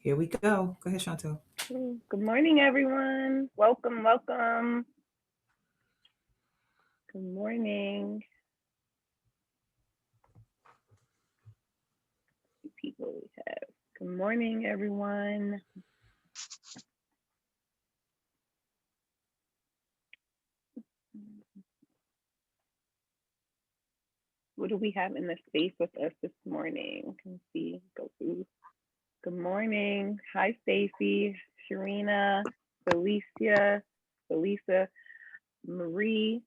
Here we go. Go ahead, Chantel. Good morning, everyone. Welcome, welcome. Good morning. People we have. Good morning, everyone. What do we have in the space with us this morning? Can see, go through. Good morning. Hi, Stacy, Sharina, Felicia, Felisa, Marie.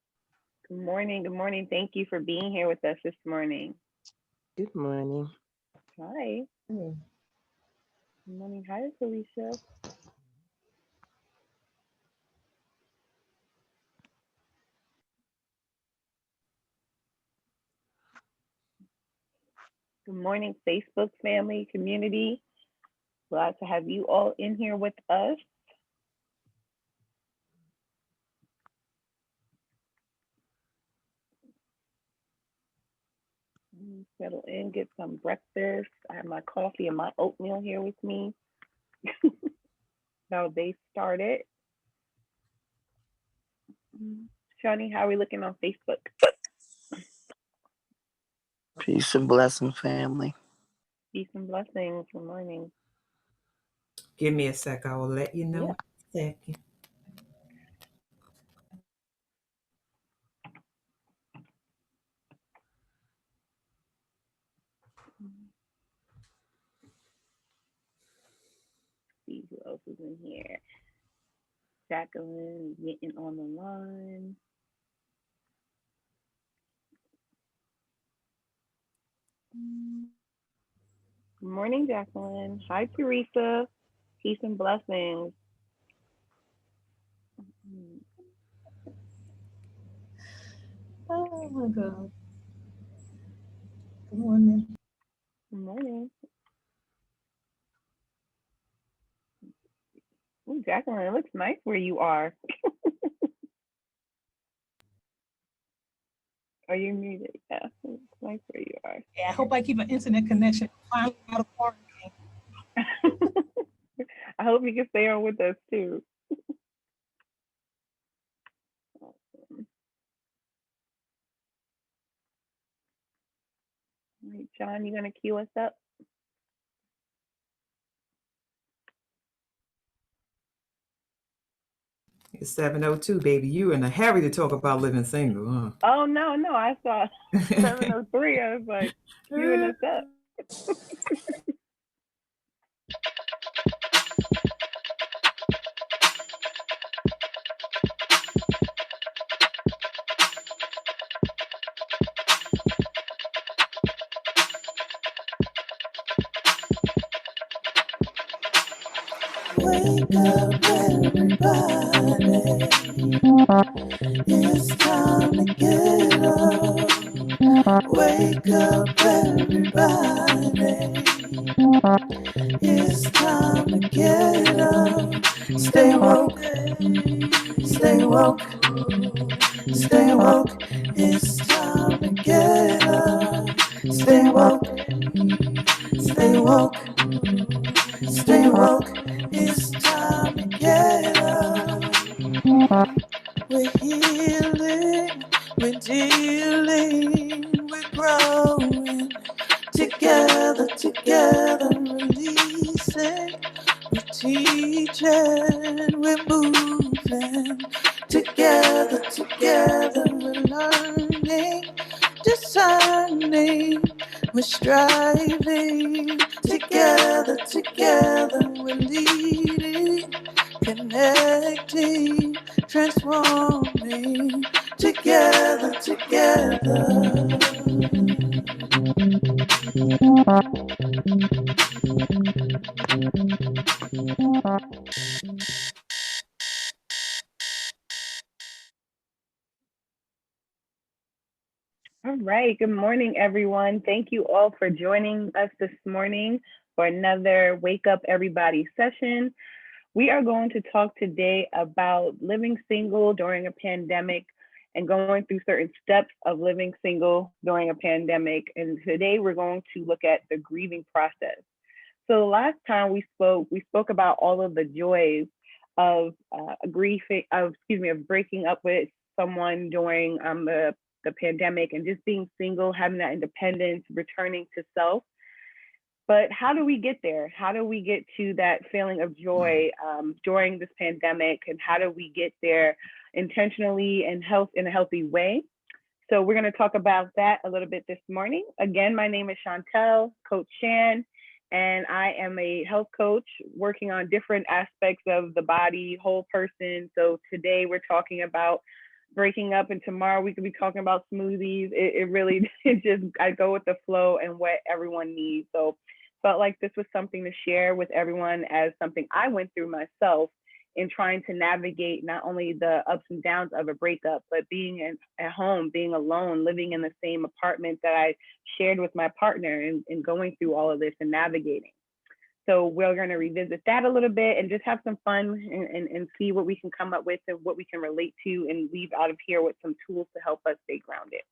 Good morning. Good morning. Thank you for being here with us this morning. Good morning. Hi. Good morning. Hi, Felicia. Good morning, Facebook family, community. Glad to have you all in here with us. Settle in, get some breakfast. I have my coffee and my oatmeal here with me. Now they started. Shawnee, how are we looking on Facebook? Peace and blessing, family. Peace and blessings. Good morning. Give me a sec. I will let you Yeah. know in a second. See who else is in here. Jacqueline getting on the line. Good morning, Jacqueline. Hi, Teresa. Peace and blessings. Oh my God. Good morning. Good morning. Ooh, Jacqueline, it looks nice where you are. Are you muted? Yeah, it looks nice where you are. Yeah, I hope I keep an internet connection. Finally out of quarantine. I hope you can stay on with us too. Awesome. All right, John, you gonna cue us up? It's 7:02, baby. You in a hurry to talk about living single, Oh no, I saw huh? 7:03. I was like queuing us up. Wake up, everybody. It's time to get up. Wake up, everybody. It's time to get up. Stay woke, stay woke, stay woke. It's time to get up. Stay woke, stay woke, stay woke. It's time to get up. We're healing, we're dealing, we're growing. Together, together, releasing. We're teaching, we're moving. Together, together, we're learning, discerning. We're striving. Together, together, we're leading, connecting, transforming. Together, together. All right. Good morning, everyone. Thank you all for joining us this morning for another Wake Up Everybody session. We are going to talk today about living single during a pandemic and going through certain steps of living single during a pandemic. And today we're going to look at the grieving process. So last time we spoke about all of the joys of of breaking up with someone during the pandemic and just being single, having that independence, returning to self. But how do we get there? How do we get to that feeling of joy during this pandemic? And how do we get there intentionally and in a healthy way? So we're going to talk about that a little bit this morning. Again, my name is Shantel, Coach Shan, and I am a health coach working on different aspects of the body, whole person. So today we're talking about breaking up, and tomorrow we could be talking about smoothies. It really, I go with the flow and what everyone needs. So felt like this was something to share with everyone as something I went through myself in trying to navigate not only the ups and downs of a breakup, but being at home, being alone, living in the same apartment that I shared with my partner, and going through all of this and navigating. So we're going to revisit that a little bit and just have some fun and see what we can come up with and what we can relate to and leave out of here with some tools to help us stay grounded.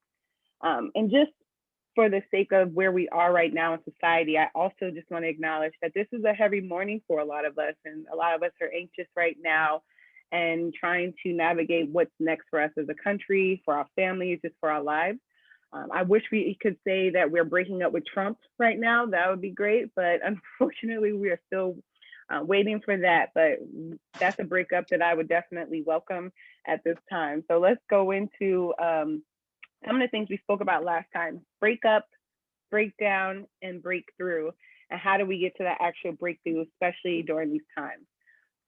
And just for the sake of where we are right now in society, I also just want to acknowledge that this is a heavy morning for a lot of us, and a lot of us are anxious right now and trying to navigate what's next for us as a country, for our families, just for our lives. I wish we could say that we're breaking up with Trump right now. That would be great, but unfortunately, we are still waiting for that. But that's a breakup that I would definitely welcome at this time. So let's go into some of the things we spoke about last time: break up, break down, and break through. And how do we get to that actual breakthrough, especially during these times?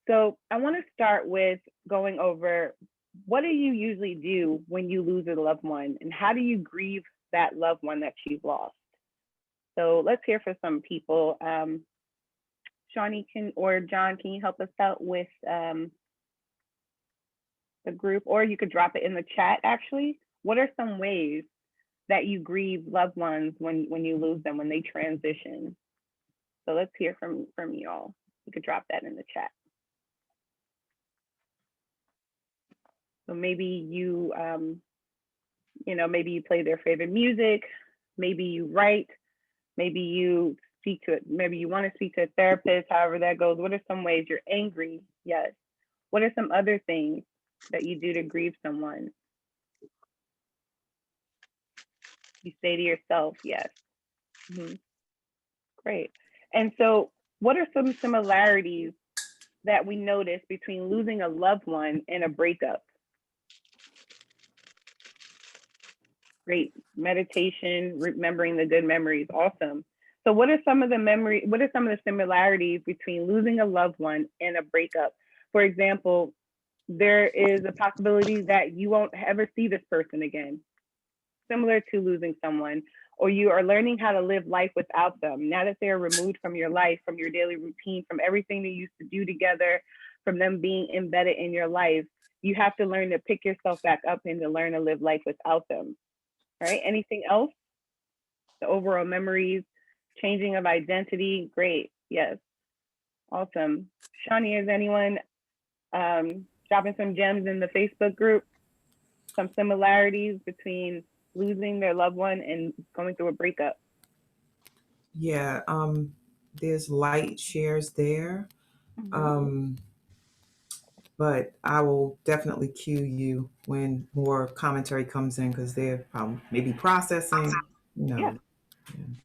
So I want to start with going over, what do you usually do when you lose a loved one, and how do you grieve that loved one that you've lost? So let's hear from some people. Shawnee or John, can you help us out with the group, or you could drop it in the chat actually. What are some ways that you grieve loved ones when you lose them, when they transition? So let's hear from y'all. You could drop that in the chat. So maybe you, maybe you play their favorite music, maybe you write, maybe you speak to it, maybe you want to speak to a therapist, however that goes. What are some ways you're angry? Yes. What are some other things that you do to grieve someone? You say to yourself, yes. Mm-hmm. Great. And so what are some similarities that we notice between losing a loved one and a breakup? Great. Meditation, remembering the good memories. Awesome. So what are some of the similarities between losing a loved one and a breakup? For example, there is a possibility that you won't ever see this person again, similar to losing someone, or you are learning how to live life without them. Now that they're removed from your life, from your daily routine, from everything you used to do together, from them being embedded in your life, you have to learn to pick yourself back up and to learn to live life without them. All right, anything else? The overall memories, changing of identity, great, yes, awesome. Shawnee, is anyone dropping some gems in the Facebook group? Some similarities between losing their loved one and going through a breakup? Yeah, there's light shares there. Mm-hmm. But I will definitely cue you when more commentary comes in, because they're maybe processing, Yeah.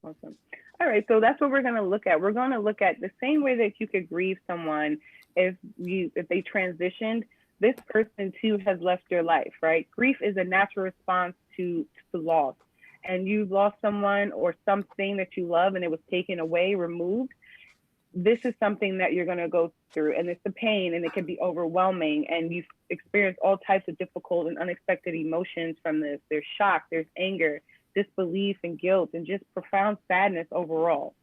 Awesome. All right, so that's what we're going to look at. We're going to look at the same way that you could grieve someone if they transitioned. This person too has left your life, right? Grief is a natural response to loss, and you've lost someone or something that you love, and it was taken away, removed. This is something that you're going to go through, and it's the pain, and it can be overwhelming, and you've experienced all types of difficult and unexpected emotions from this. There's shock, there's anger, disbelief, and guilt, and just profound sadness overall.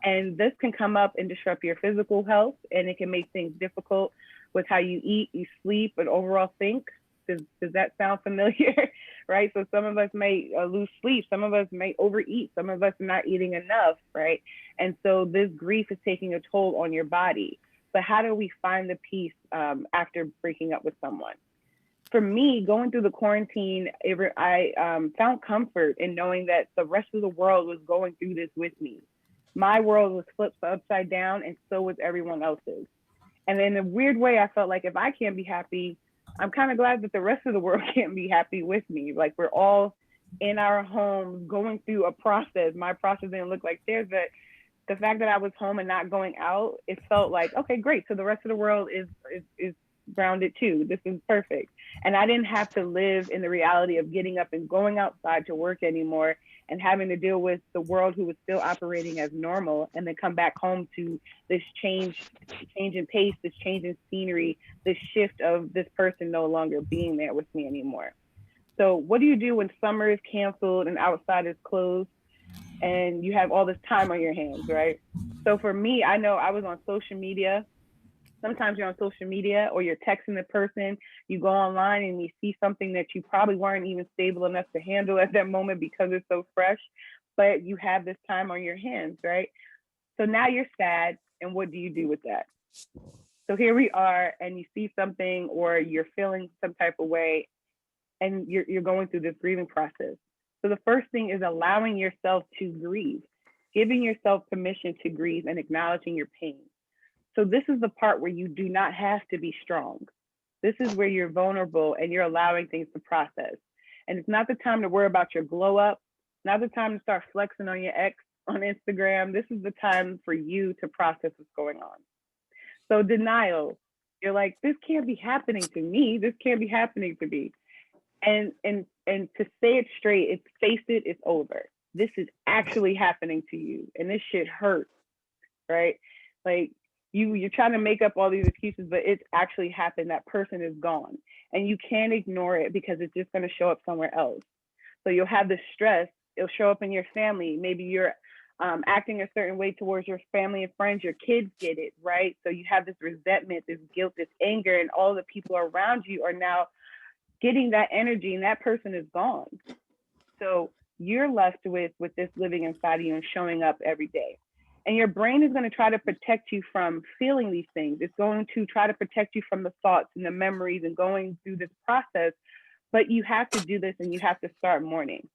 And this can come up and disrupt your physical health, and it can make things difficult with how you eat, you sleep, and overall think. Does that sound familiar? Right? So some of us may lose sleep, some of us may overeat, some of us are not eating enough, right? And so this grief is taking a toll on your body. But how do we find the peace after breaking up with someone? For me, going through the quarantine, I found comfort in knowing that the rest of the world was going through this with me. my world was flipped upside down, and so was everyone else's. And in a weird way, I felt like if I can't be happy, I'm kind of glad that the rest of the world can't be happy with me. Like we're all in our homes going through a process. My process didn't look like theirs, but the fact that I was home and not going out, it felt like, okay, great. So the rest of the world is grounded too. This is perfect. And I didn't have to live in the reality of getting up and going outside to work anymore and having to deal with the world who was still operating as normal, and then come back home to this change in pace, this change in scenery, this shift of this person no longer being there with me anymore. So what do you do when summer is canceled and outside is closed and you have all this time on your hands, right? So for me, I know I was on social media. Sometimes you're on social media or you're texting the person, you go online and you see something that you probably weren't even stable enough to handle at that moment because it's so fresh, but you have this time on your hands, right? So now you're sad, and what do you do with that? So here we are, and you see something or you're feeling some type of way, and you're going through this grieving process. So the first thing is allowing yourself to grieve, giving yourself permission to grieve and acknowledging your pain. So this is the part where you do not have to be strong. This is where you're vulnerable and you're allowing things to process. And it's not the time to worry about your glow up, not the time to start flexing on your ex on Instagram. This is the time for you to process what's going on. So denial, you're like, this can't be happening to me. This can't be happening to me. And to say it straight, it's face it, it's over. This is actually happening to you, and this shit hurts, right? Like you're trying to make up all these excuses, but it's actually happened. That person is gone, and you can't ignore it because it's just going to show up somewhere else. So you'll have this stress. It'll show up in your family. Maybe you're acting a certain way towards your family and friends. Your kids get it, right? So you have this resentment, this guilt, this anger, and all the people around you are now getting that energy, and that person is gone. So you're left with this living inside of you and showing up every day. And your brain is going to try to protect you from feeling these things. It's going to try to protect you from the thoughts and the memories and going through this process. But you have to do this, and you have to start mourning,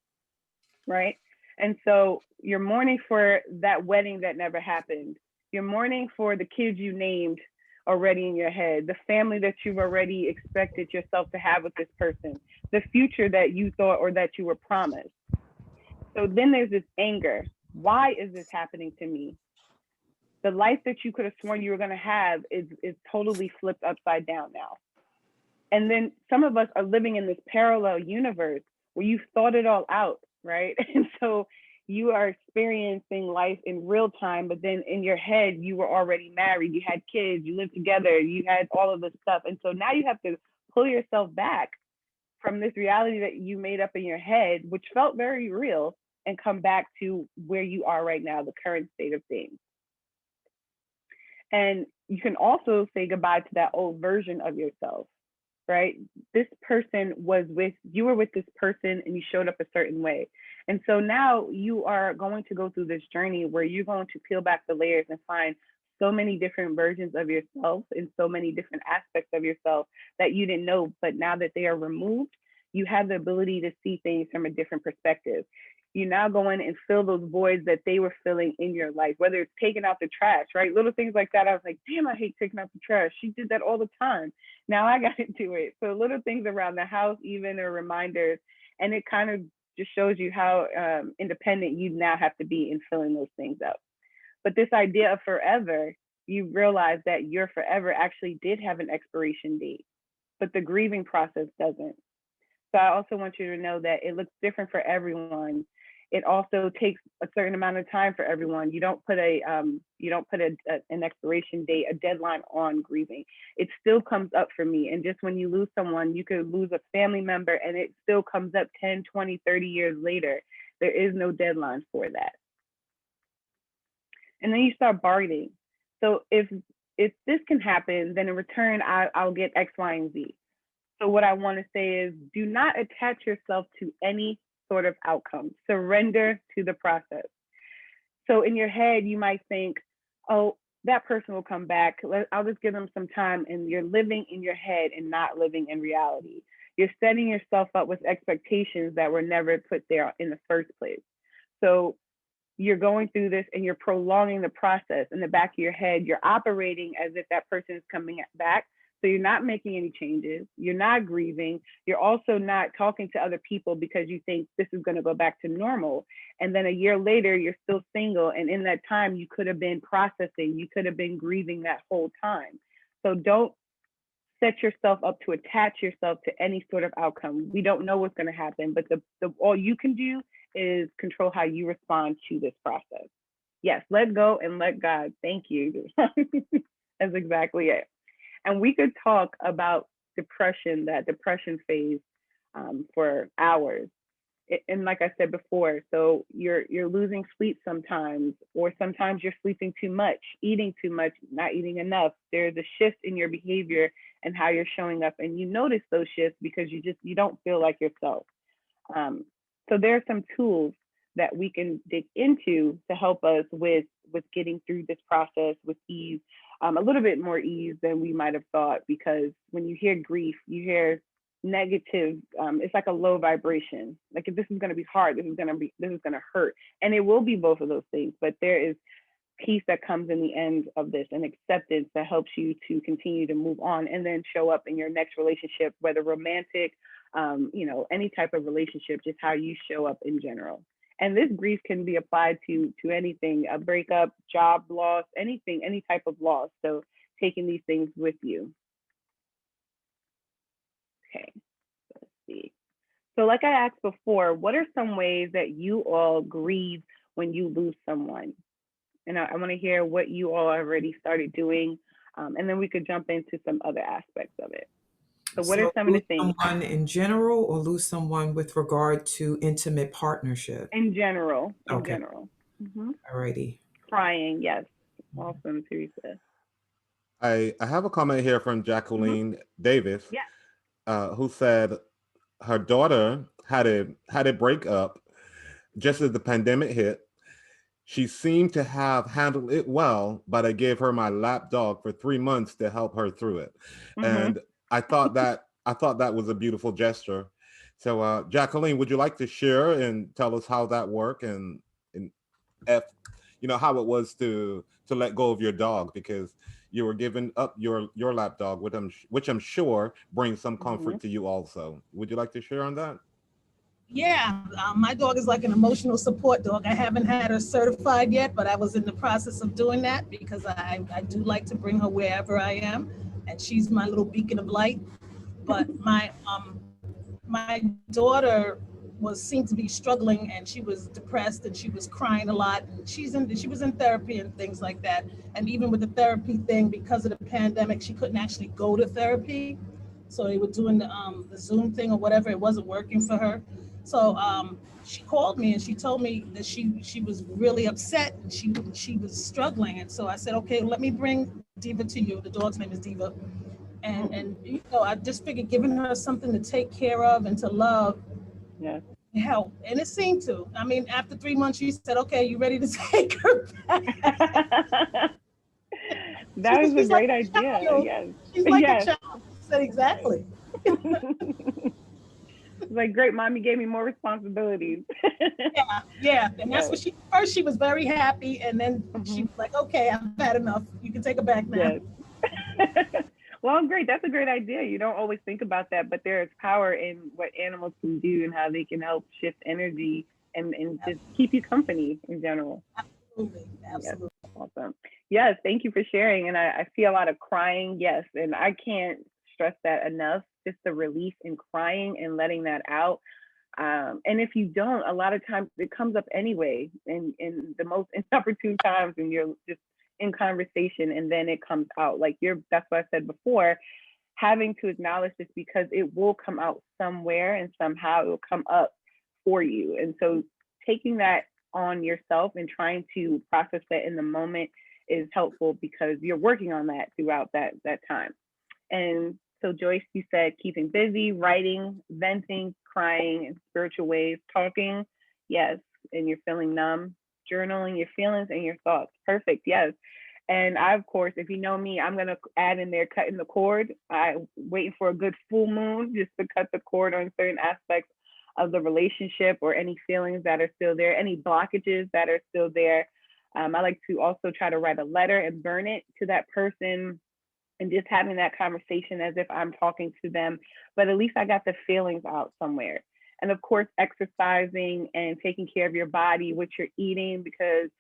right? And so you're mourning for that wedding that never happened. You're mourning for the kids you named already in your head, the family that you've already expected yourself to have with this person, the future that you thought or that you were promised. So then there's this anger. Why is this happening to me? The life that you could have sworn you were going to have is totally flipped upside down now. And then some of us are living in this parallel universe where you've thought it all out, right? And so you are experiencing life in real time, but then in your head, you were already married, you had kids, you lived together, you had all of this stuff. And so now you have to pull yourself back from this reality that you made up in your head, which felt very real, and come back to where you are right now, the current state of things. And you can also say goodbye to that old version of yourself, right? This person you were with this person and you showed up a certain way. And so now you are going to go through this journey where you're going to peel back the layers and find so many different versions of yourself and so many different aspects of yourself that you didn't know, but now that they are removed, you have the ability to see things from a different perspective. You now go in and fill those voids that they were filling in your life, whether it's taking out the trash, right? Little things like that. I was like, damn, I hate taking out the trash. She did that all the time. Now I got to do it. So little things around the house, even, are reminders. And it kind of just shows you how independent you now have to be in filling those things up. But this idea of forever, you realize that your forever actually did have an expiration date, but the grieving process doesn't. So I also want you to know that it looks different for everyone. It also takes a certain amount of time for everyone. You don't put an expiration date, a deadline on grieving. It still comes up for me. And just when you lose someone, you could lose a family member and it still comes up 10, 20, 30 years later. There is no deadline for that. And then you start bargaining. So if this can happen, then in return, I'll get X, Y, and Z. So what I want to say is, do not attach yourself to any sort of outcome. Surrender to the process. So in your head, you might think, oh, that person will come back. I'll just give them some time. And you're living in your head and not living in reality. You're setting yourself up with expectations that were never put there in the first place. So you're going through this and you're prolonging the process in the back of your head. You're operating as if that person is coming back. So you're not making any changes. You're not grieving. You're also not talking to other people because you think this is going to go back to normal. And then a year later, you're still single. And in that time, you could have been processing. You could have been grieving that whole time. So don't set yourself up to attach yourself to any sort of outcome. We don't know what's going to happen, but the all you can do is control how you respond to this process. Yes, let go and let God. Thank you. That's exactly it. And we could talk about depression, that depression phase, for hours. And like I said before, so you're losing sleep sometimes, or sometimes you're sleeping too much, eating too much, not eating enough. There's a shift in your behavior and how you're showing up, and you notice those shifts because you don't feel like yourself. So there are some tools that we can dig into to help us with getting through this process with ease, a little bit more ease than we might have thought, because when you hear grief, you hear negative, it's like a low vibration. Like, if this is going to be hard, this is going to hurt. And it will be both of those things, but there is peace that comes in the end of this, and acceptance that helps you to continue to move on and then show up in your next relationship, whether romantic, any type of relationship, just how you show up in general. And this grief can be applied to anything, a breakup, job loss, anything, any type of loss. So taking these things with you. Okay, let's see. So like I asked before, what are some ways that you all grieve when you lose someone? And I want to hear what you all already started doing, and then we could jump into some other aspects of it. So what are some of the things? Lose someone in general, or lose someone with regard to intimate partnership? In general. In Okay. general. Mm-hmm. Alrighty. Crying, yes. Awesome, Teresa. I have a comment here from Jacqueline Davis, who said her daughter had a breakup just as the pandemic hit. She seemed to have handled it well, but I gave her my lap dog for 3 months to help her through it. And I thought that was a beautiful gesture. So Jacqueline, would you like to share and tell us how that worked, and how it was to let go of your dog, because you were giving up your lap dog, which I'm sure brings some comfort to you also. Would you like to share on that? Yeah, my dog is like an emotional support dog. I haven't had her certified yet, but I was in the process of doing that because I do like to bring her wherever I am, and she's my little beacon of light. But my daughter seemed to be struggling, and she was depressed, and she was crying a lot, and she was in therapy and things like that. And even with the therapy thing, because of the pandemic, she couldn't actually go to therapy. So they were doing the Zoom thing or whatever. It wasn't working for her. So she called me and she told me that she was really upset and she was struggling. And so I said, okay, let me bring Diva to you. The dog's name is Diva. And I just figured giving her something to take care of and to love help. And it seemed to. I mean, after 3 months, she said, okay, you ready to take her back? That is a great idea. Yes. She's like a child. I said, exactly. Like, great, mommy gave me more responsibilities. Yeah. And that's what she was very happy. And then she was like, okay, I've had enough. You can take her back now. Yes. Well, great. That's a great idea. You don't always think about that, but there is power in what animals can do and how they can help shift energy and just keep you company in general. Absolutely. Yes. Awesome. Yes, thank you for sharing. And I see a lot of crying. Yes. And I can't stress that enough, just the release in crying and letting that out. And if you don't, a lot of times it comes up anyway in the most inopportune times, and you're just in conversation and then it comes out. That's what I said before, having to acknowledge this, because it will come out somewhere and somehow it will come up for you. And so taking that on yourself and trying to process that in the moment is helpful, because you're working on that throughout that time. And so Joyce, you said keeping busy, writing, venting, crying in spiritual ways, talking, yes, and you're feeling numb, journaling your feelings and your thoughts. Perfect, yes. And I, of course, if you know me, I'm gonna add in there cutting the cord. I'm waiting for a good full moon just to cut the cord on certain aspects of the relationship or any feelings that are still there, any blockages that are still there. I like to also try to write a letter and burn it to that person, and just having that conversation as if I'm talking to them, but at least I got the feelings out somewhere. And of course, exercising and taking care of your body, what you're eating, because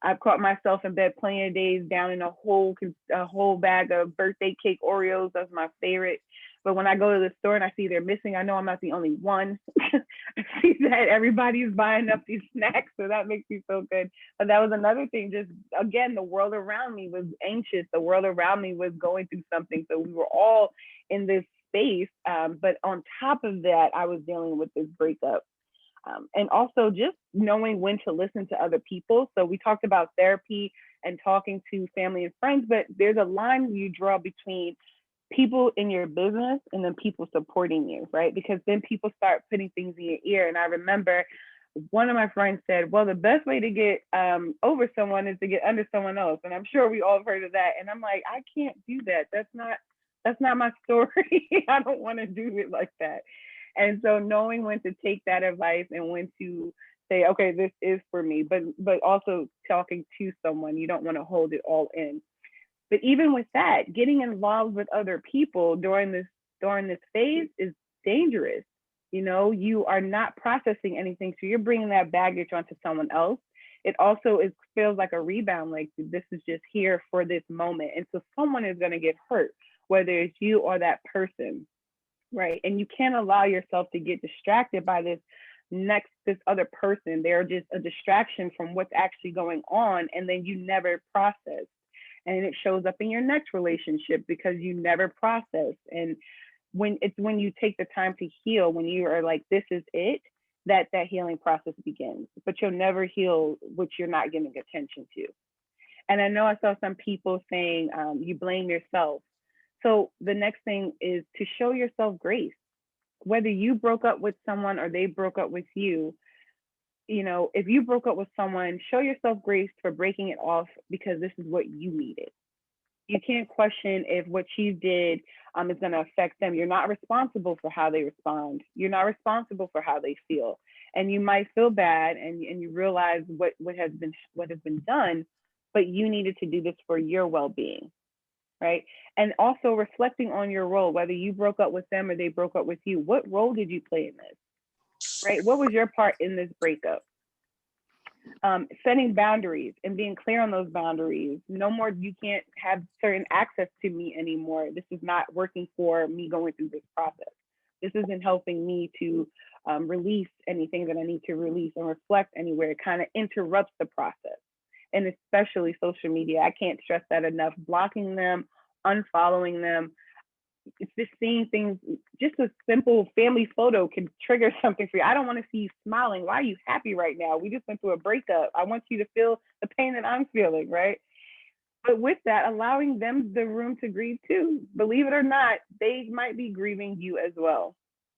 I've caught myself in bed plenty of days down in a whole bag of birthday cake Oreos. That's my favorite. But when I go to the store and I see they're missing, I know I'm not the only one. I see that everybody's buying up these snacks, so that makes me feel good. But that was another thing. Just again, the world around me was anxious. The world around me was going through something. So we were all in this space. But on top of that, I was dealing with this breakup. And also just knowing when to listen to other people. So we talked about therapy and talking to family and friends, but there's a line you draw between people in your business and then people supporting you, right? Because then people start putting things in your ear. And I remember one of my friends said, well, the best way to get over someone is to get under someone else. And I'm sure we all have heard of that. And I'm like, I can't do that. That's not my story. I don't want to do it like that. And so knowing when to take that advice and when to say, okay, this is for me, but also talking to someone, you don't want to hold it all in. But even with that, getting involved with other people during this phase is dangerous. You know, you are not processing anything, so you're bringing that baggage onto someone else. It also feels like a rebound, like this is just here for this moment, and so someone is going to get hurt, whether it's you or that person, right? And you can't allow yourself to get distracted by this other person. They're just a distraction from what's actually going on, and then you never process. And it shows up in your next relationship because you never process. And when you take the time to heal, when you are like, this is it, that healing process begins. But you'll never heal what you're not giving attention to. And I know I saw some people saying you blame yourself. So the next thing is to show yourself grace. Whether you broke up with someone or they broke up with you, you know, if you broke up with someone, show yourself grace for breaking it off because this is what you needed. You can't question if what you did is going to affect them. You're not responsible for how they respond. You're not responsible for how they feel. And you might feel bad and you realize what has been done, but you needed to do this for your well-being, right? And also reflecting on your role, whether you broke up with them or they broke up with you, what role did you play in this? Right? What was your part in this breakup? Setting boundaries and being clear on those boundaries. No more, you can't have certain access to me anymore. This is not working for me going through this process. This isn't helping me to release anything that I need to release and reflect anywhere. It kind of interrupts the process. And especially social media. I can't stress that enough. Blocking them, unfollowing them. It's just seeing things, just a simple family photo can trigger something for you. I don't want to see you smiling. Why are you happy right now? We just went through a breakup. I want you to feel the pain that I'm feeling, right? But with that, allowing them the room to grieve too. Believe it or not, they might be grieving you as well,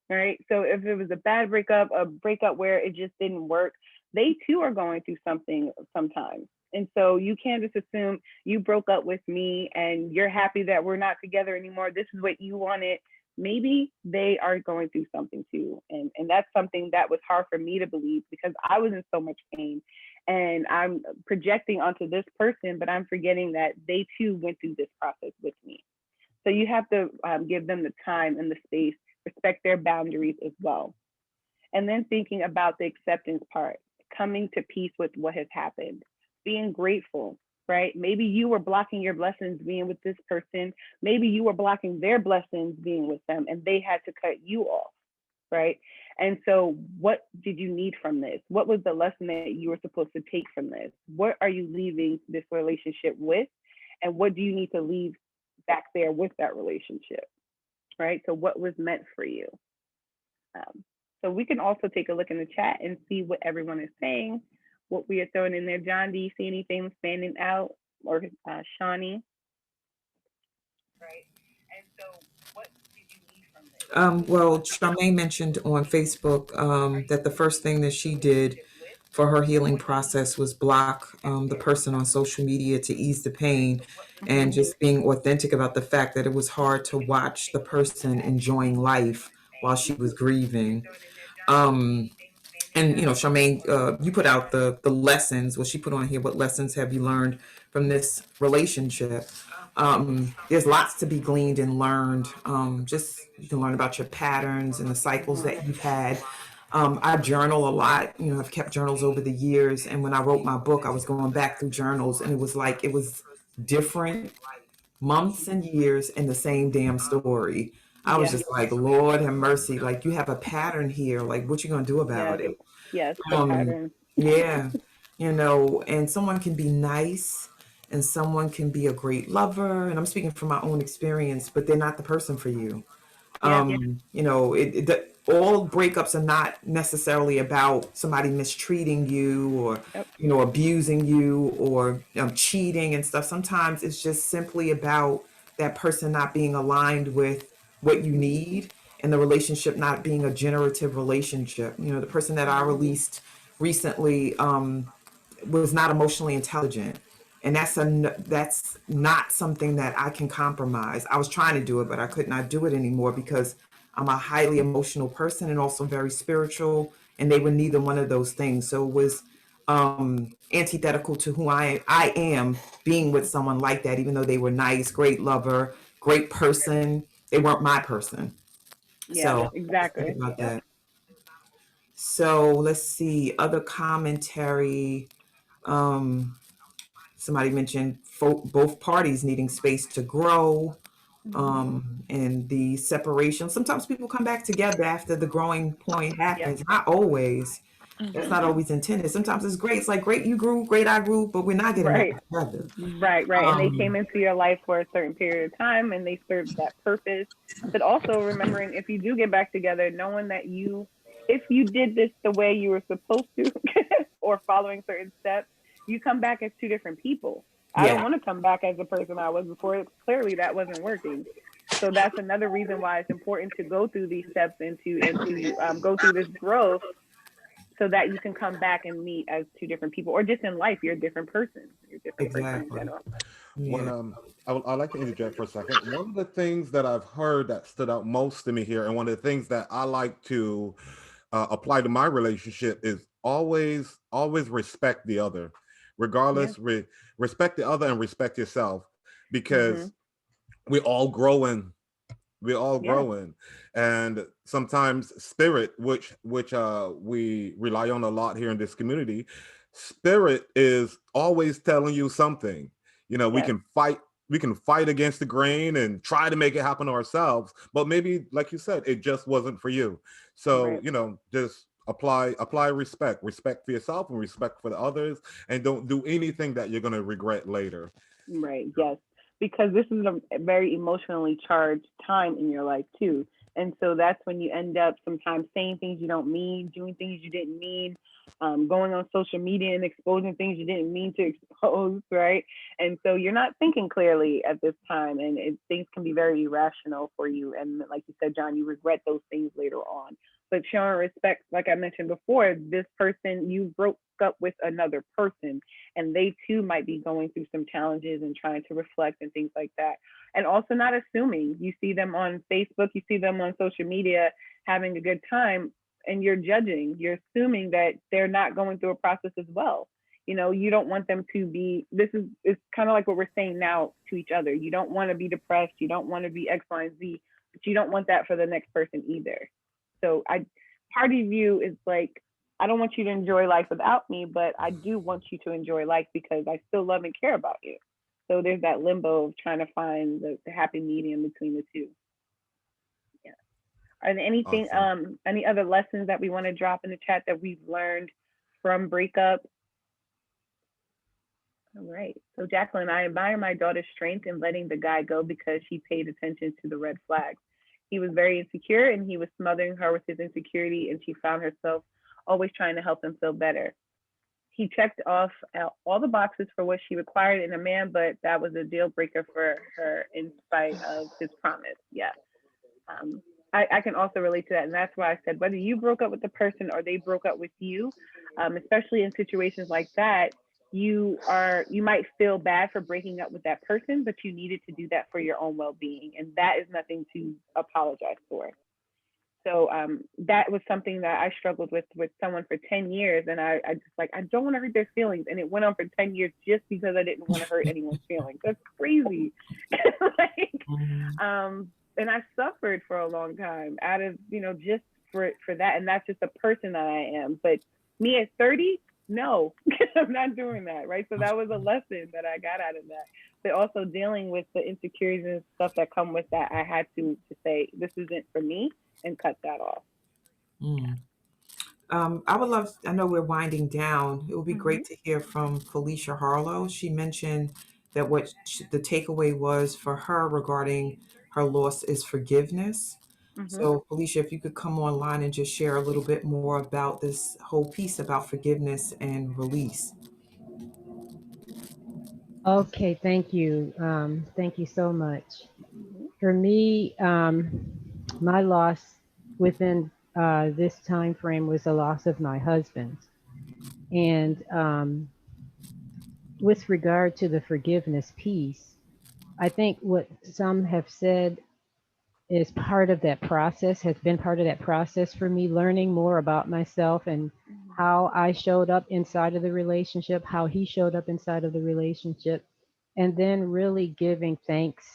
right? So if it was a bad breakup, a breakup where it just didn't work, they too are going through something sometimes. And so you can't just assume you broke up with me and you're happy that we're not together anymore. This is what you wanted. Maybe they are going through something too. And that's something that was hard for me to believe because I was in so much pain and I'm projecting onto this person, but I'm forgetting that they too went through this process with me. So you have to give them the time and the space, respect their boundaries as well. And then thinking about the acceptance part, coming to peace with what has happened. Being grateful, right? Maybe you were blocking your blessings being with this person. Maybe you were blocking their blessings being with them and they had to cut you off, right? And so what did you need from this? What was the lesson that you were supposed to take from this? What are you leaving this relationship with? And what do you need to leave back there with that relationship, right? So what was meant for you? So we can also take a look in the chat and see what everyone is saying. What we are throwing in there. John, do you see anything standing out? Or Shawnee? Right. And so what did you need from this? Well, Charmaine mentioned on Facebook that the first thing that she did for her healing process was block the person on social media to ease the pain and just being authentic about the fact that it was hard to watch the person enjoying life while she was grieving. And Charmaine, you put out the lessons. Well, she put on here, what lessons have you learned from this relationship? There's lots to be gleaned and learned. Just you can learn about your patterns and the cycles that you've had. I journal a lot. I've kept journals over the years, and when I wrote my book, I was going back through journals, and it was like it was different months and years in the same damn story. I was Yeah. just like, Lord have mercy, like you have a pattern here. Like, what you gonna do about Yes. it? Yes. The Um, pattern. yeah, and someone can be nice and someone can be a great lover. And I'm speaking from my own experience, but they're not the person for you. Yeah. All breakups are not necessarily about somebody mistreating you or, Yep. abusing you or cheating and stuff. Sometimes it's just simply about that person not being aligned with what you need and the relationship not being a generative relationship. The person that I released recently, was not emotionally intelligent, and that's not something that I can compromise. I was trying to do it, but I could not do it anymore because I'm a highly emotional person and also very spiritual, and they were neither one of those things. So it was antithetical to who I am being with someone like that, even though they were nice, great lover, great person. They weren't my person. Yeah. So think Exactly. about Yep. that. So let's see other commentary. Um, Somebody mentioned both parties needing space to grow, and the separation. Sometimes people come back together after the growing point Yeah. happens. Not always. That's not always intended. Sometimes it's great. It's like, great, you grew, great, I grew, but we're not getting back Right. together. Right. And they came into your life for a certain period of time and they served that purpose. But also remembering, if you do get back together, knowing that if you did this the way you were supposed to or following certain steps, you come back as two different people. I don't Yeah, want to come back as the person I was before. Clearly that wasn't working. So that's another reason why it's important to go through these steps and to go through this growth, so that you can come back and meet as two different people, or just in life, you're a different person. You're a different person in exactly. general. One, Yeah. I'd like to interject for a second. One of the things that I've heard that stood out most to me here, and one of the things that I like to apply to my relationship, is always respect the other, Yeah. regardless. Respect the other and respect yourself, Mm-hmm. because we're all growing. We're all Yeah. growing, and sometimes spirit, which we rely on a lot here in this community, spirit is always telling you something. We Yes. can fight against the grain and try to make it happen ourselves, but maybe, like you said, it just wasn't for you. So Right. just apply respect for yourself and respect for the others, and don't do anything that you're going to regret later. Right. Yes. Because this is a very emotionally charged time in your life too. And so that's when you end up sometimes saying things you don't mean, doing things you didn't mean, going on social media and exposing things you didn't mean to expose, right? And so you're not thinking clearly at this time, and things can be very irrational for you. And like you said, John, you regret those things later on. But showing respect, like I mentioned before, this person, you broke up with another person, and they too might be going through some challenges and trying to reflect and things like that. And also not assuming. You see them on Facebook, you see them on social media having a good time, and you're judging. You're assuming that they're not going through a process as well. You don't want them to be. It's kind of like what we're saying now to each other. You don't want to be depressed. You don't want to be X, Y, and Z, but you don't want that for the next person either. So part of you is like, I don't want you to enjoy life without me, but I do want you to enjoy life because I still love and care about you. So there's that limbo of trying to find the happy medium between the two. Yeah. Are there Awesome. any other lessons that we want to drop in the chat that we've learned from breakup? All right. So Jacqueline, I admire my daughter's strength in letting the guy go because she paid attention to the red flags. He was very insecure and he was smothering her with his insecurity, and she found herself always trying to help him feel better. He checked off all the boxes for what she required in a man, but that was a deal breaker for her in spite of his promise. Yeah. I can also relate to that. And that's why I said, whether you broke up with the person or they broke up with you, especially in situations like that, you might feel bad for breaking up with that person, but you needed to do that for your own well-being. And that is nothing to apologize for. So that was something that I struggled with someone for 10 years. And I just like, I don't want to hurt their feelings. And it went on for 10 years just because I didn't want to hurt anyone's feelings. That's crazy. Like, and I suffered for a long time out of, you know, just for that. And that's just the person that I am. But me at 30, no, I'm not doing that. Right. So that was a lesson that I got out of that. But also dealing with the insecurities and stuff that come with that, I had to say, this isn't for me, and cut that off. I would love, I know we're winding down. It would be great to hear from Felicia Harlow. She mentioned that the takeaway was for her regarding her loss is forgiveness. So Felicia, if you could come online and just share a little bit more about this whole piece about forgiveness and release. Okay, thank you. Thank you so much. For me, my loss within this time frame was the loss of my husband. And with regard to the forgiveness piece, I think what some have said is part of that process, has been part of that process for me, learning more about myself and how I showed up inside of the relationship, how he showed up inside of the relationship, and then really giving thanks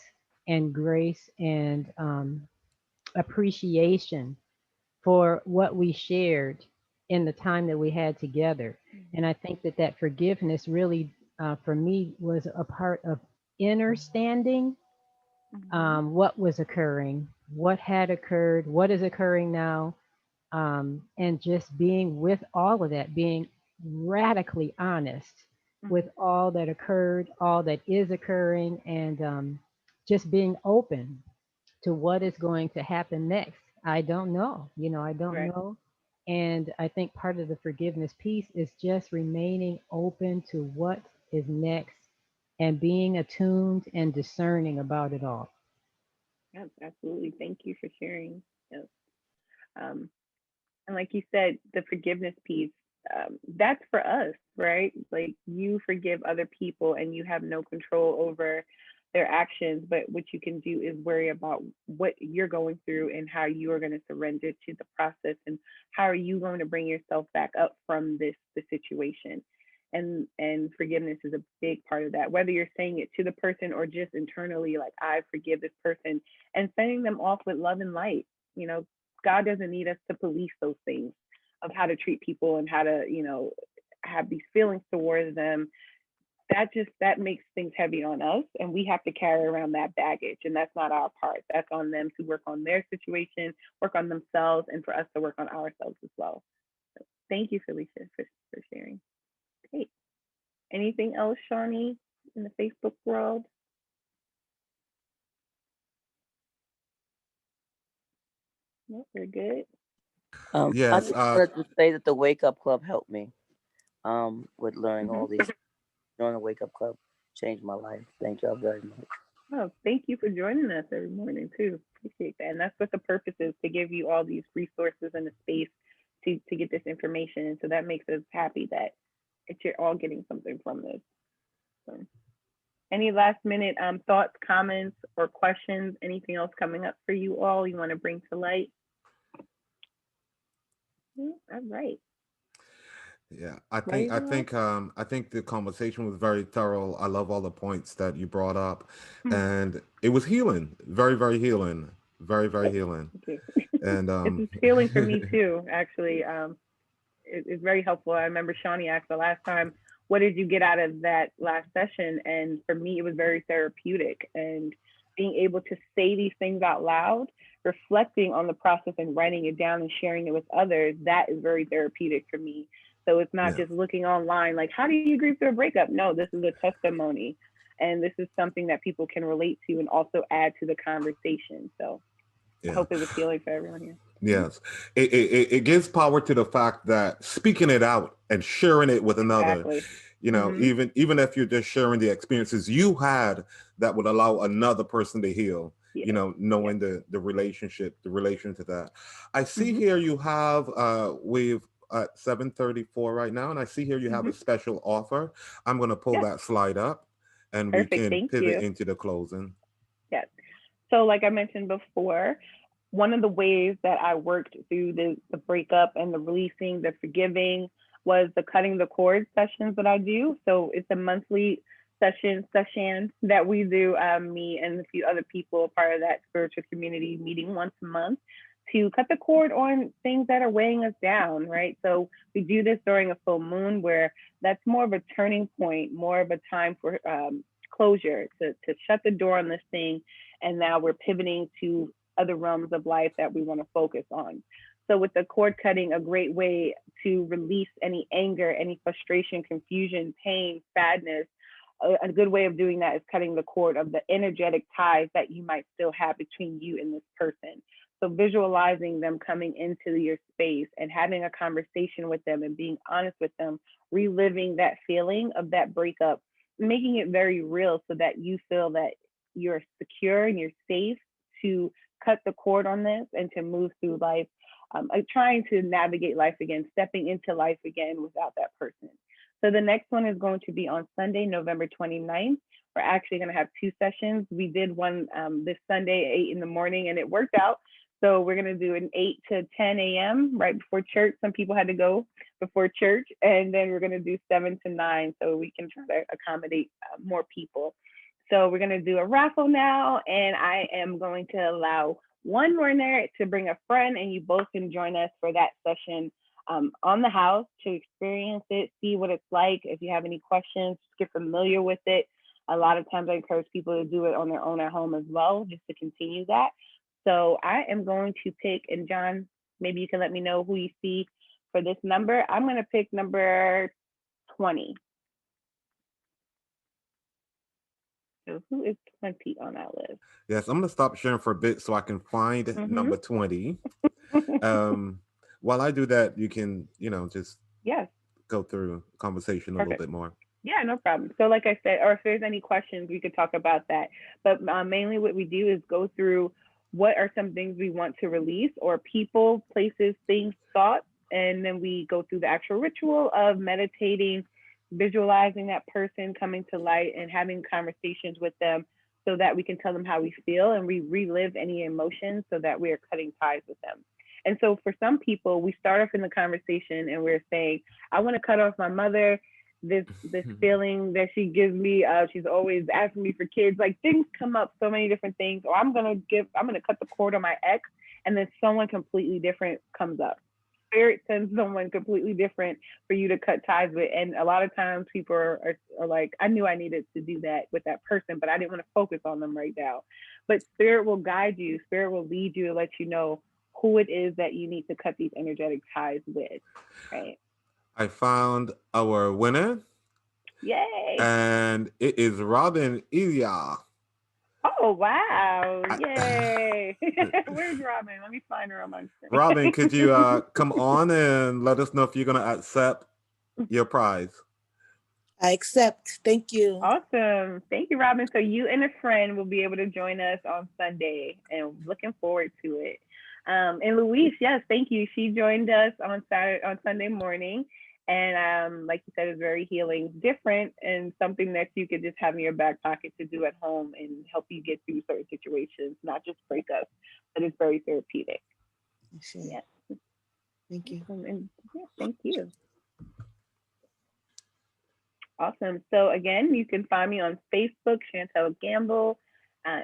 and grace and appreciation for what we shared in the time that we had together. And I think that that forgiveness really, for me, was a part of understanding what was occurring, what had occurred, what is occurring now, and just being with all of that, being radically honest with all that occurred, all that is occurring, and just being open to what is going to happen next. I don't know, I don't know. And I think part of the forgiveness piece is just remaining open to what is next and being attuned and discerning about it all. Yes, absolutely. Thank you for sharing. Yes. And like you said, the forgiveness piece, that's for us, right? Like, you forgive other people and you have no control over their actions, but what you can do is worry about what you're going through and how you are going to surrender to the process, and how are you going to bring yourself back up from the situation. And forgiveness is a big part of that, whether you're saying it to the person or just internally, like, I forgive this person, and sending them off with love and light. God doesn't need us to police those things of how to treat people and how to, have these feelings towards them. That makes things heavy on us, and we have to carry around that baggage, and that's not our part. That's on them to work on their situation, work on themselves, and for us to work on ourselves as well. So thank you, Felicia, for sharing. Great. Anything else, Shawnee, in the Facebook world? Nope, we're good. I just wanted to say that the Wake Up Club helped me with learning all these. Joining the Wake Up Club changed my life. Thank y'all very much. Oh, thank you for joining us every morning too. Appreciate that. And that's what the purpose is, to give you all these resources and a space to get this information. And so that makes us happy that you're all getting something from this. So, any last minute thoughts, comments, or questions? Anything else coming up for you all you want to bring to light? All right. Yeah, I think the conversation was very thorough. I love all the points that you brought up, and it was healing, very, very healing, very, very healing. And it's healing for me too. Actually, it's very helpful. I remember Shawnee asked the last time, "What did you get out of that last session?" And for me, it was very therapeutic, and being able to say these things out loud, reflecting on the process and writing it down and sharing it with others, that is very therapeutic for me. So it's not just looking online, like, how do you grieve through a breakup? No, this is a testimony. And this is something that people can relate to and also add to the conversation. So I hope it was healing for everyone here. Yes. It gives power to the fact that speaking it out and sharing it with another, even if you're just sharing the experiences you had, that would allow another person to heal, knowing the relation to that. I see here you have, we've at 7:34 right now, and I see here you have a special offer. I'm going to pull that slide up, and we can pivot into the closing. Yes. So like I mentioned before, one of the ways that I worked through the breakup and the releasing, the forgiving, was the cutting the cord sessions that I do. So it's a monthly session that we do, me and a few other people, part of that spiritual community, meeting once a month to cut the cord on things that are weighing us down, right? So we do this during a full moon, where that's more of a turning point, more of a time for closure, to shut the door on this thing. And now we're pivoting to other realms of life that we want to focus on. So with the cord cutting, a great way to release any anger, any frustration, confusion, pain, sadness. A good way of doing that is cutting the cord of the energetic ties that you might still have between you and this person. So visualizing them coming into your space and having a conversation with them and being honest with them, reliving that feeling of that breakup, making it very real so that you feel that you're secure and you're safe to cut the cord on this and to move through life, trying to navigate life again, stepping into life again without that person. So the next one is going to be on Sunday, November 29th. We're actually going to have 2 sessions. We did one this Sunday at 8 in the morning and it worked out. So we're going to do an 8 to 10 a.m. right before church. Some people had to go before church, and then we're going to do 7 to 9 so we can try to accommodate more people. So we're going to do a raffle now, and I am going to allow one winner to bring a friend, and you both can join us for that session on the house to experience it, see what it's like. If you have any questions, get familiar with it. A lot of times I encourage people to do it on their own at home as well, just to continue that. So I am going to pick, and John, maybe you can let me know who you see for this number. I'm going to pick number 20. So who is 20 on that list? Yes, I'm going to stop sharing for a bit so I can find number 20. While I do that, you can, just go through conversation a little bit more. Yeah, no problem. So like I said, or if there's any questions, we could talk about that. But mainly what we do is go through what are some things we want to release, or people, places, things, thoughts, and then we go through the actual ritual of meditating, visualizing that person coming to light and having conversations with them so that we can tell them how we feel and we relive any emotions so that we are cutting ties with them. And so for some people, we start off in the conversation and we're saying, I want to cut off my mother, this feeling that she gives me. She's always asking me for kids. Like, things come up, so many different things. Or I'm gonna cut the cord on my ex, and then someone completely different comes up. Spirit sends someone completely different for you to cut ties with. And a lot of times people are like, I knew I needed to do that with that person, but I didn't want to focus on them right now. But Spirit will guide you. Spirit will lead you to let you know who it is that you need to cut these energetic ties with, right? I found our winner. Yay! And it is Robin Ilya. Oh, wow. Yay. Where's Robin? Let me find her on my screen. Robin, could you come on and let us know if you're going to accept your prize? I accept. Thank you. Awesome. Thank you, Robin. So you and a friend will be able to join us on Sunday, and looking forward to it. And Louise, yes, thank you. She joined us on Sunday morning. And like you said, it's very healing, different, and something that you could just have in your back pocket to do at home and help you get through certain situations, not just breakups, but it's very therapeutic. Sure. Yeah. Thank you. Thank you. Awesome. So again, you can find me on Facebook, Shantel Gamble.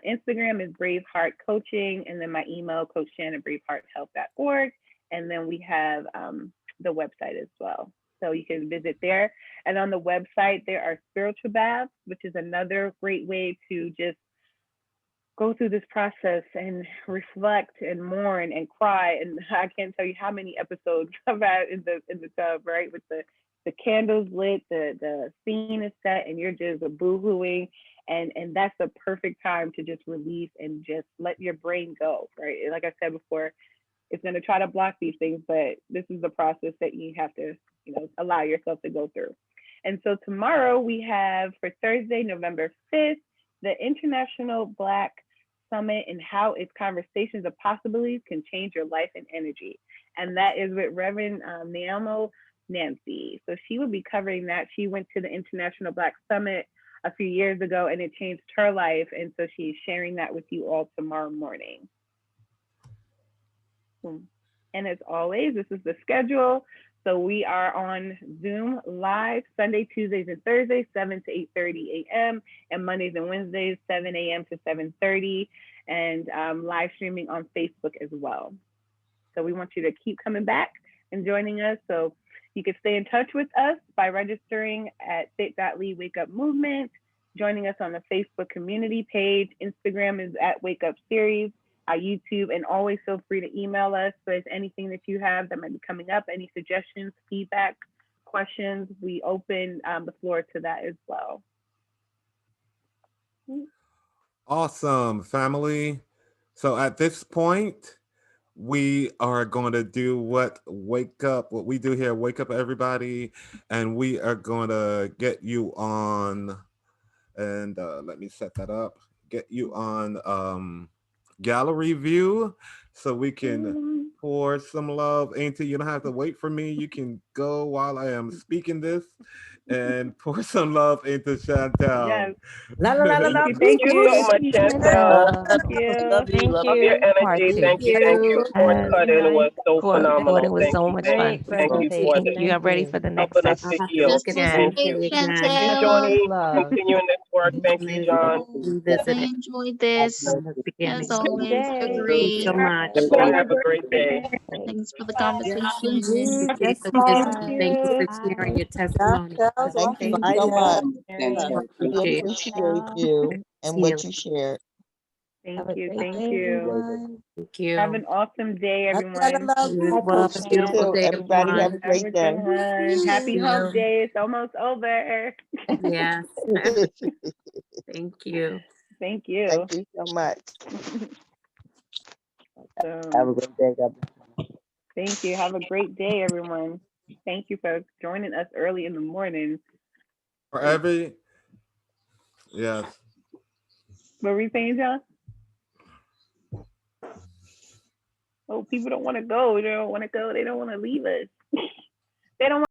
Instagram is Braveheart Coaching, and then my email, coachshan@bravehearthealth.org. And then we have the website as well. So you can visit there. And on the website, there are spiritual baths, which is another great way to just go through this process and reflect and mourn and cry. And I can't tell you how many episodes I've had in the tub, right? With the candles lit, the scene is set, and you're just boo-hooing. And that's the perfect time to just release and just let your brain go, right? Like I said before, it's going to try to block these things, but this is the process that you have to, allow yourself to go through. And so tomorrow we have, for Thursday, November 5th, the International Black Summit, and how its conversations of possibilities can change your life and energy. And that is with Reverend Niamo Nancy. So she will be covering that. She went to the International Black Summit a few years ago, and it changed her life. And so she's sharing that with you all tomorrow morning. Awesome. And as always, this is the schedule. So we are on Zoom live Sunday, Tuesdays, and Thursdays, 7 to 8:30 a.m. and Mondays and Wednesdays, 7 a.m. to 7:30, and live streaming on Facebook as well. So we want you to keep coming back and joining us. So you can stay in touch with us by registering at bit.ly Wake Up Movement, joining us on the Facebook community page. Instagram is at Wake Up Series, our YouTube, and always feel free to email us if there's anything that you have that might be coming up, any suggestions, feedback, questions. We open the floor to that as well. Awesome, family. So at this point, we are going to do what we do here, wake up everybody, and we are going to get you on, and let me set that up, get you on gallery view so we can pour some love into you. Don't have to wait for me. You can go while I am speaking this and pour some love into Shantel. Yes. La la la la la. Thank you so much, Shantel. Thank you. Love you. Love your energy. Thank you. Thank you. Fourth cutting was so phenomenal. It was Thank so you. much Thank fun. you. Thank you for this. You are ready for the next Helping us to session. heal. This was Thank great, you. Thank you, Chantel. Johnny, for Love. continuing this work. Thank you, John. I enjoyed this. As always, agree. Everyone have a great day. Thanks for the Yes, conversation. indeed. Yes, Thank Lord. you. Chantel, Thank you on so much. fire. We appreciate you and what you shared. Thank you. Thank you. Thank you. Have an awesome day, Much better everyone. love you. Well, have a Yeah. beautiful Too. day, Everybody have a everyone. Have a great good day. one. Happy hump day. It's almost over. Yes. Thank you. Thank you. Thank you so much. Have a great day. God bless. Thank you. Have a great day, everyone. Thank you for joining us early in the morning. For every, yes. What were you saying, John? Oh, people don't want to go. They don't want to go. They don't want to leave us. They don't